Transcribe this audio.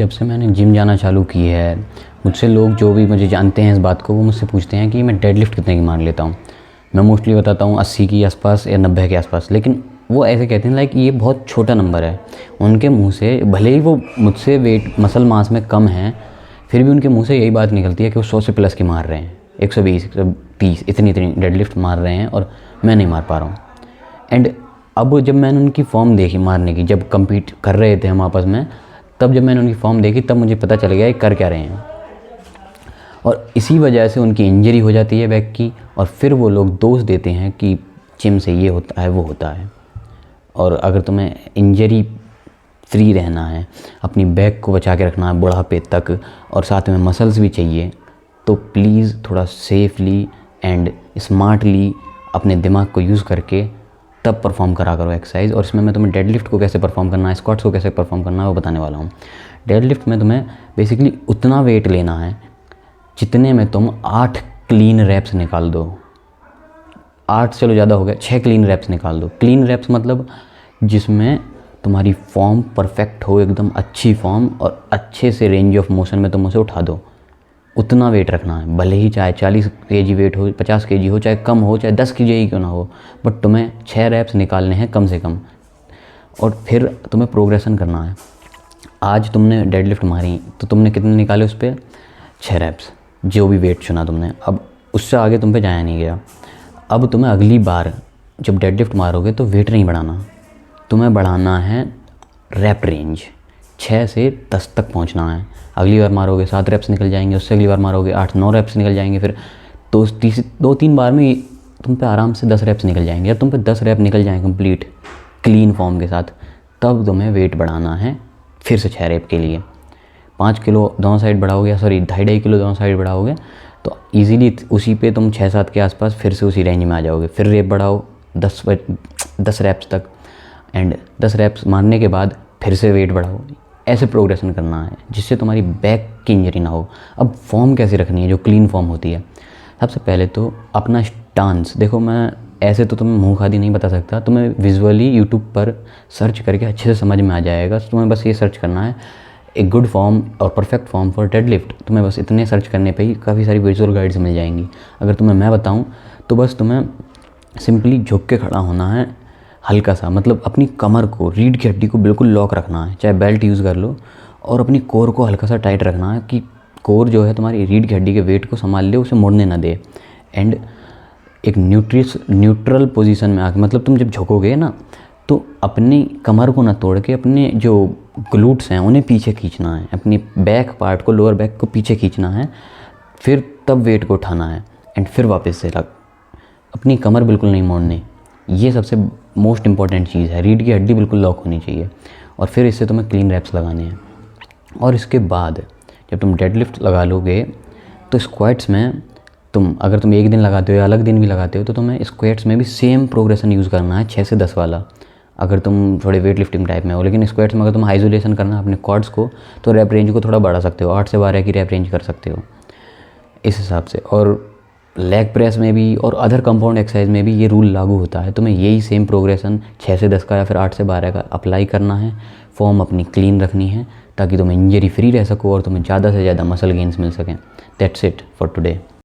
जब से मैंने जिम जाना चालू की है, मुझसे लोग जो भी मुझे जानते हैं इस बात को, वो मुझसे पूछते हैं कि मैं डेडलिफ्ट कितने की मार लेता हूँ। मैं मोस्टली बताता हूँ 80 के आसपास या 90 के आसपास, लेकिन वो ऐसे कहते हैं लाइक ये बहुत छोटा नंबर है। उनके मुंह से भले ही वो मुझसे वेट मसल मास में कम है, फिर भी उनके मुंह से यही बात निकलती है कि वो 100 से प्लस की मार रहे हैं, 120 130 इतनी डेडलिफ्ट मार रहे हैं और मैं नहीं मार पा रहा हूँ। एंड अब जब मैंने उनकी फॉर्म देखी मारने की, जब कम्पीट कर रहे थे हम आपस में, तब जब मैंने उनकी फॉर्म देखी तब मुझे पता चल गया ये कर क्या रहे हैं। और इसी वजह से उनकी इंजरी हो जाती है बैक की, और फिर वो लोग दोष देते हैं कि जिम से ये होता है वो होता है। और अगर तुम्हें इंजरी फ्री रहना है, अपनी बैक को बचा के रखना है बुढ़ापे तक, और साथ में मसल्स भी चाहिए, तो प्लीज़ थोड़ा सेफली एंड स्मार्टली अपने दिमाग को यूज़ करके तब परफॉर्म करा करो एक्सरसाइज। और इसमें मैं तुम्हें डेडलिफ्ट को कैसे परफॉर्म करना है, स्क्वाट्स को कैसे परफॉर्म करना है वो बताने वाला हूँ। डेडलिफ्ट में तुम्हें बेसिकली उतना वेट लेना है जितने में तुम 8 क्लीन रैप्स निकाल दो। 8 चलो ज़्यादा हो गया, 6 क्लीन रैप्स निकाल दो। क्लीन रैप्स मतलब जिसमें तुम्हारी फॉर्म परफेक्ट हो, एकदम अच्छी फॉर्म, और अच्छे से रेंज ऑफ मोशन में तुम उसे उठा दो। उतना वेट रखना है, भले ही चाहे 40 kg वेट हो, 50 kg हो, चाहे कम हो, चाहे 10 kg ही क्यों ना हो, बट तुम्हें 6 रैप्स निकालने हैं कम से कम। और फिर तुम्हें प्रोग्रेशन करना है। आज तुमने डेडलिफ्ट मारी तो तुमने कितने निकाले उस पर? 6 रैप्स, जो भी वेट चुना तुमने। अब उससे आगे तुम पे जाया नहीं गया। अब तुम्हें अगली बार जब डेडलिफ्ट मारोगे तो वेट नहीं बढ़ाना, तुम्हें बढ़ाना है रैप रेंज। 6 से 10 तक पहुंचना है। अगली बार मारोगे 7 रैप्स निकल जाएंगे, उससे अगली बार मारोगे 8-9 रैप्स निकल जाएंगे, फिर तो 2-3 बार में तुम पे आराम से 10 रैप्स निकल जाएंगे। जब तुम पे 10 रैप निकल जाएंगे कंप्लीट क्लीन फॉर्म के साथ, तब तुम्हें वेट बढ़ाना है फिर से 6 रैप के लिए। 5 किलो दोनों साइड बढ़ाओगे, सॉरी 2.5 किलो दोनों साइड बढ़ाओगे, तो ईजिली उसी पे तुम 6-7 के आसपास फिर से उसी रेंज में आ जाओगे। फिर रैप बढ़ाओ 10 रैप्स तक, एंड 10 रैप्स मारने के बाद फिर से वेट बढ़ाओ। ऐसे प्रोग्रेशन करना है जिससे तुम्हारी बैक की इंजरी ना हो। अब फॉर्म कैसे रखनी है जो क्लीन फॉर्म होती है? सबसे पहले तो अपना स्टांस देखो। मैं ऐसे तो तुम्हें मुँह खादी नहीं बता सकता, तुम्हें विजुअली यूट्यूब पर सर्च करके अच्छे से समझ में आ जाएगा। तुम्हें बस ये सर्च करना है एक गुड फॉर्म और परफेक्ट फॉर्म फॉर डेडलिफ्ट। तुम्हें बस इतने सर्च करने पे ही काफ़ी सारी विजुअल गाइड्स मिल जाएंगी। अगर तुम्हें मैं बताऊं तो बस तुम्हें सिंपली झुक के खड़ा होना है, हल्का सा, मतलब अपनी कमर को, रीढ़ की हड्डी को बिल्कुल लॉक रखना है, चाहे बेल्ट यूज़ कर लो, और अपनी कोर को हल्का सा टाइट रखना है कि कोर जो है तुम्हारी रीढ़ की हड्डी के वेट को संभाल ले, उसे मुड़ने ना दे। एंड एक न्यूट्रल पोजीशन में आके, मतलब तुम जब झुकोगे ना तो अपनी कमर को ना तोड़ के अपने जो ग्लूट्स हैं उन्हें पीछे खींचना है, अपनी बैक पार्ट को, लोअर बैक को पीछे खींचना है, फिर तब वेट को उठाना है। एंड फिर वापस से अपनी कमर बिल्कुल नहीं मोड़नी। ये सबसे मोस्ट इंपॉर्टेंट चीज़ है। रीढ़ की हड्डी बिल्कुल लॉक होनी चाहिए। और फिर इससे तुम्हें क्लीन रैप्स लगाने हैं। और इसके बाद जब तुम डेडलिफ्ट लगा लोगे तो स्क्वाट्स में अगर तुम एक दिन लगाते हो या अलग दिन भी लगाते हो, तो तुम्हें स्क्वाट्स में भी सेम प्रोग्रेशन यूज़ करना है, 6 से 10 वाला, अगर तुम थोड़े वेट लिफ्टिंग टाइप में हो। लेकिन स्क्वाट्स में अगर तुम आइसोलेशन करना है अपने क्वाड्स को, तो रैप रेंज को थोड़ा बढ़ा सकते हो, 8 से 12 की रैप रेंज कर सकते हो इस हिसाब से। और लेग प्रेस में भी और अदर कंपाउंड एक्सरसाइज में भी ये रूल लागू होता है। तुम्हें यही सेम प्रोग्रेशन 6 से 10 का या फिर 8 से 12 का अप्लाई करना है। फॉर्म अपनी क्लीन रखनी है ताकि तुम इंजरी फ्री रह सको और तुम्हें ज़्यादा से ज़्यादा मसल गेंस मिल सकें। That's it for today.